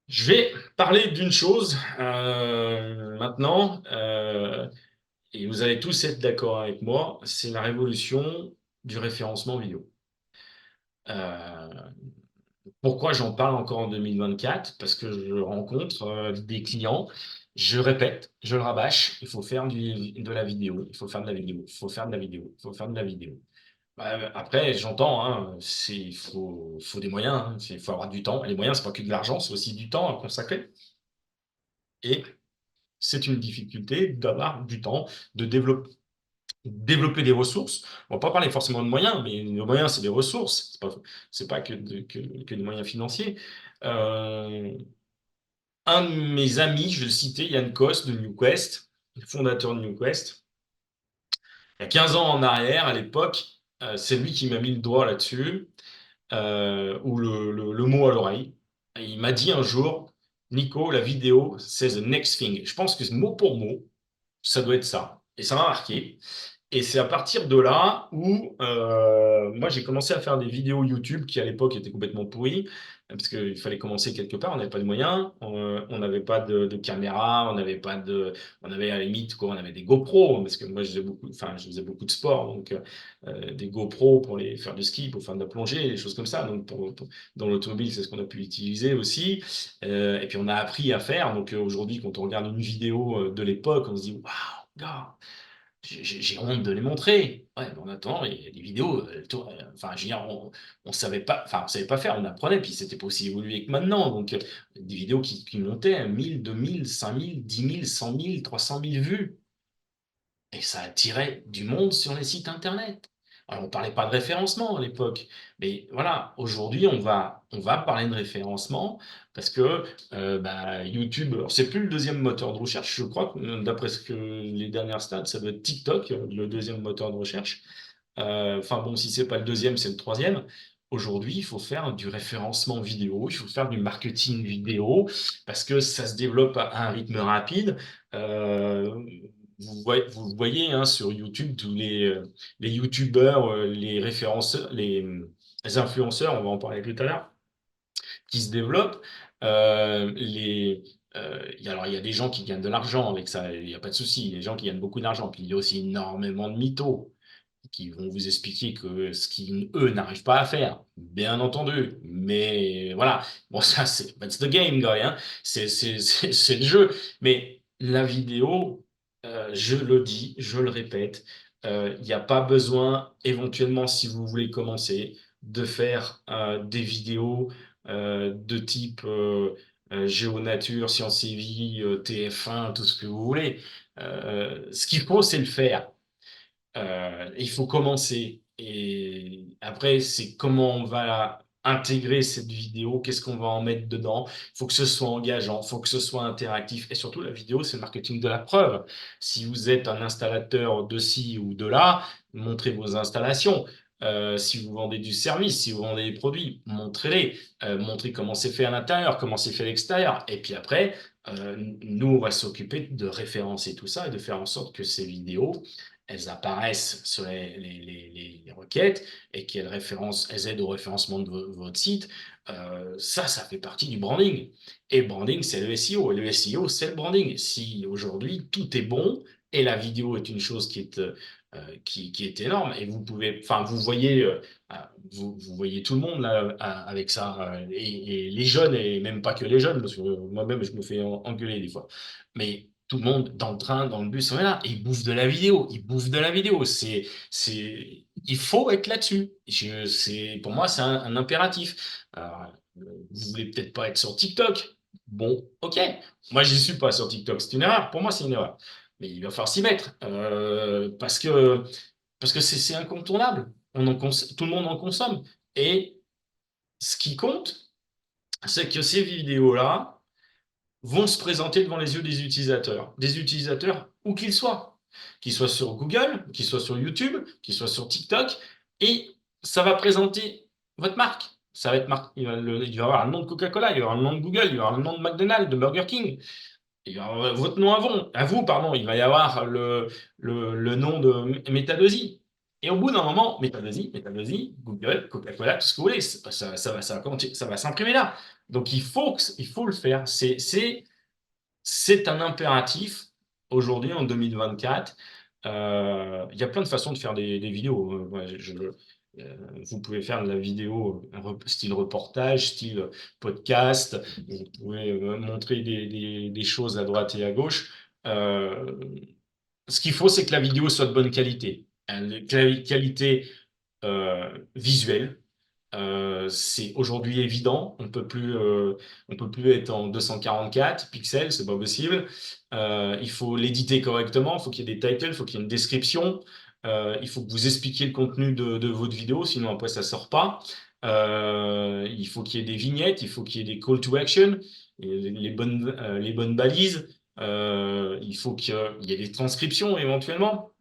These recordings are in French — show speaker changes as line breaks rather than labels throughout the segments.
Je vais parler d'une chose maintenant, et vous allez tous être d'accord avec moi, c'est la révolution du référencement vidéo. Euh, Pourquoi j'en parle encore en 2024? Parce que je rencontre des clients, je répète, je le rabâche, il faut faire de la vidéo, il faut faire de la vidéo, il faut faire de la vidéo, il faut faire de la vidéo. Après, j'entends, hein, faut des moyens, hein, il faut avoir du temps. Les moyens, c'est pas que de l'argent, c'est aussi du temps à consacrer. Et c'est une difficulté d'avoir du temps, de développer des ressources. On va pas parler forcément de moyens, mais les moyens, c'est des ressources. C'est pas que des moyens financiers. Euh, un de mes amis, je vais le citer, Yann Kos de NewQuest, le fondateur de NewQuest, il y a 15 ans en arrière, à l'époque, c'est lui qui m'a mis le doigt là-dessus, ou le mot à l'oreille. Et il m'a dit un jour, Nico, la vidéo, c'est the next thing. Je pense que mot pour mot, ça doit être ça. Et ça m'a marqué. Et c'est à partir de là où moi j'ai commencé à faire des vidéos YouTube qui à l'époque étaient complètement pourries, parce qu'il fallait commencer quelque part, on n'avait pas de moyens, on n'avait pas de caméra, on avait à la limite quoi, on avait des GoPro, parce que moi je faisais beaucoup de sport, donc des GoPro pour les faire du ski, pour faire de la plongée, des choses comme ça. Donc dans l'automobile, c'est ce qu'on a pu utiliser aussi. Et puis on a appris à faire. Donc aujourd'hui, quand on regarde une vidéo de l'époque, on se dit waouh, gars. J'ai honte de les montrer. Ouais, mais en attendant, il y a des vidéos, enfin, je veux dire, on savait pas faire, on apprenait, puis c'était pas aussi évolué que maintenant. Donc, des vidéos qui montaient à 1000, 2000, 5000, 10 000, 100 000, 300 000 vues. Et ça attirait du monde sur les sites internet. Alors, on parlait pas de référencement à l'époque, mais voilà, aujourd'hui, on va parler de référencement parce que YouTube, alors c'est plus le deuxième moteur de recherche, je crois, d'après ce que les dernières stats, ça doit être TikTok, le deuxième moteur de recherche. Enfin bon, si c'est pas le deuxième, c'est le troisième. Aujourd'hui, il faut faire du référencement vidéo, il faut faire du marketing vidéo parce que ça se développe à un rythme rapide. Euh, vous voyez hein, sur YouTube tous les YouTubeurs, les référenceurs, les influenceurs, on va en parler tout à l'heure, qui se développent. Alors, il y a des gens qui gagnent de l'argent avec ça, il n'y a pas de souci. Il y a des gens qui gagnent beaucoup d'argent. Puis il y a aussi énormément de mythos qui vont vous expliquer que ce qu'ils, eux, n'arrivent pas à faire, bien entendu. Mais voilà, bon, ça, that's the game, guy, hein. C'est le jeu. Mais la vidéo, je le dis, je le répète, il n'y a pas besoin, éventuellement, si vous voulez commencer, de faire des vidéos de type Géonature, Sciences et Vie, TF1, tout ce que vous voulez. Ce qu'il faut, c'est le faire. Il faut commencer. Et après, c'est comment on va intégrer cette vidéo, qu'est-ce qu'on va en mettre dedans. Il faut que ce soit engageant, il faut que ce soit interactif. Et surtout, la vidéo, c'est le marketing de la preuve. Si vous êtes un installateur de ci ou de là, montrez vos installations. Si vous vendez du service, si vous vendez des produits, montrez-les. Montrez comment c'est fait à l'intérieur, comment c'est fait à l'extérieur. Et puis après, nous, on va s'occuper de référencer tout ça et de faire en sorte que ces vidéos elles apparaissent sur les requêtes et elles aident au référencement de votre site. Ça fait partie du branding. Et le branding, c'est le SEO. Et le SEO, c'est le branding. Si aujourd'hui tout est bon et la vidéo est une chose qui est énorme, et vous pouvez, enfin, vous voyez tout le monde là avec ça, et les jeunes, et même pas que les jeunes, parce que moi-même, je me fais engueuler des fois. Mais tout le monde dans le train, dans le bus, on est là, et ils bouffent de la vidéo, ils bouffent de la vidéo. Il faut être là-dessus. Pour moi, c'est un impératif. Alors, vous voulez peut-être pas être sur TikTok. Bon, ok. Moi, je suis pas sur TikTok. C'est une erreur. Pour moi, c'est une erreur. Mais il va falloir s'y mettre parce que c'est incontournable. Tout le monde en consomme. Et ce qui compte, c'est que ces vidéos-là vont se présenter devant les yeux des utilisateurs où qu'ils soient sur Google, qu'ils soient sur YouTube, qu'ils soient sur TikTok, et ça va présenter votre marque. Ça va être il va y avoir un nom de Coca-Cola, il va y avoir un nom de Google, il va y avoir un nom de McDonald's, de Burger King, il va y avoir votre nom à vous, pardon, il va y avoir le nom de Metadosi. Et au bout d'un moment, Metadosi, Google, Coca-Cola, tout ce que vous voulez, ça va s'imprimer là. Donc il faut le faire. C'est un impératif aujourd'hui en 2024. Il y a plein de façons de faire des vidéos. Vous pouvez faire de la vidéo style reportage, style podcast. Vous pouvez montrer des choses à droite et à gauche. Euh, Ce qu'il faut, c'est que la vidéo soit de bonne qualité. Qualité visuelle. C'est aujourd'hui évident. On peut plus être en 244 pixels, c'est pas possible. Il faut l'éditer correctement. Il faut qu'il y ait des titles, il faut qu'il y ait une description. Il faut que vous expliquiez le contenu de votre vidéo, sinon après ça sort pas. Il faut qu'il y ait des vignettes, il faut qu'il y ait des call to action, et les bonnes balises. Il faut qu'il y ait des transcriptions éventuellement.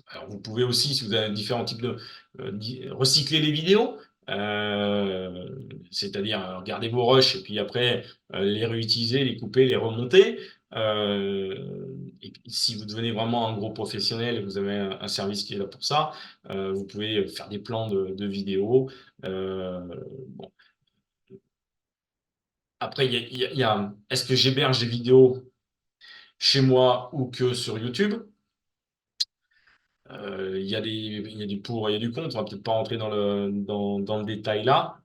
Alors, vous pouvez aussi, si vous avez différents types de recycler les vidéos, euh, c'est-à-dire regarder vos rushs et puis après les réutiliser, les couper, les remonter. Et puis, si vous devenez vraiment un gros professionnel et vous avez un service qui est là pour ça, vous pouvez faire des plans de vidéos. Euh, bon. Après, est-ce que j'héberge des vidéos chez moi ou que sur YouTube? Il y a du pour et il y a du contre. On va peut-être pas rentrer dans le détail là,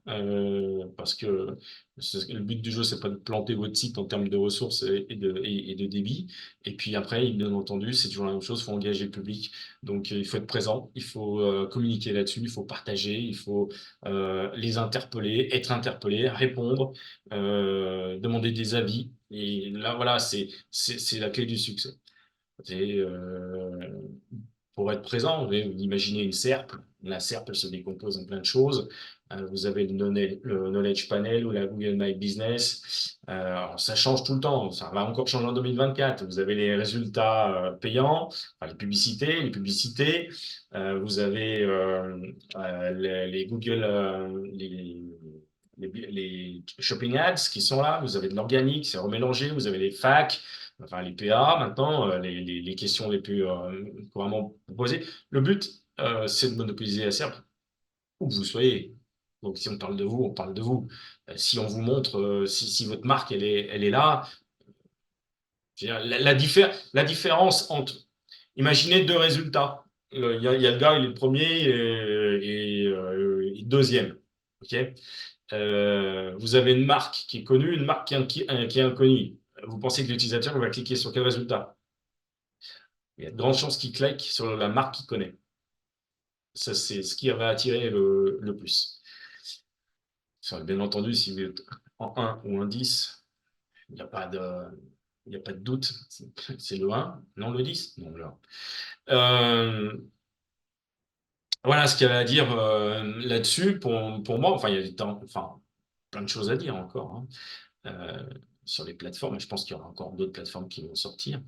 parce que le but du jeu, c'est pas de planter votre site en termes de ressources et de débit. Et puis après, bien entendu, c'est toujours la même chose, il faut engager le public. Donc, il faut être présent, il faut communiquer là-dessus, il faut partager, il faut les interpeller, être interpellé, répondre, demander des avis. Et là, voilà, c'est la clé du succès. Et, pour être présent, vous imaginez une SERP. La SERP, elle se décompose en plein de choses. Vous avez le Knowledge Panel ou la Google My Business. Alors, ça change tout le temps. Ça va encore changer en 2024. Vous avez les résultats payants, enfin, les publicités. Vous avez les Google, les Shopping Ads qui sont là. Vous avez de l'organique, c'est remélangé. Vous avez les FAQ, enfin les PA maintenant, les questions les plus couramment proposées. Le but, c'est de monopoliser la SERP où que vous soyez. Donc si on parle de vous, on parle de vous. Si on vous montre, si votre marque, elle est là, je veux dire, la différence entre, imaginez deux résultats. Il y a le gars, il est le premier et deuxième. OK. Vous avez une marque qui est connue, une marque qui est inconnue. Vous pensez que l'utilisateur va cliquer sur quel résultat? Il y a de grandes chances qu'il clique sur la marque qu'il connaît. Ça, c'est ce qui va attirer le plus. Bien entendu, si vous êtes en un ou un 10, il n'y a pas de, il n'y a pas de doute. C'est le 1, non le 10, non le 1. Euh, voilà ce qu'il y avait à dire là-dessus pour moi. Enfin, il y a enfin, plein de choses à dire encore, hein, sur les plateformes. Et je pense qu'il y aura encore d'autres plateformes qui vont sortir.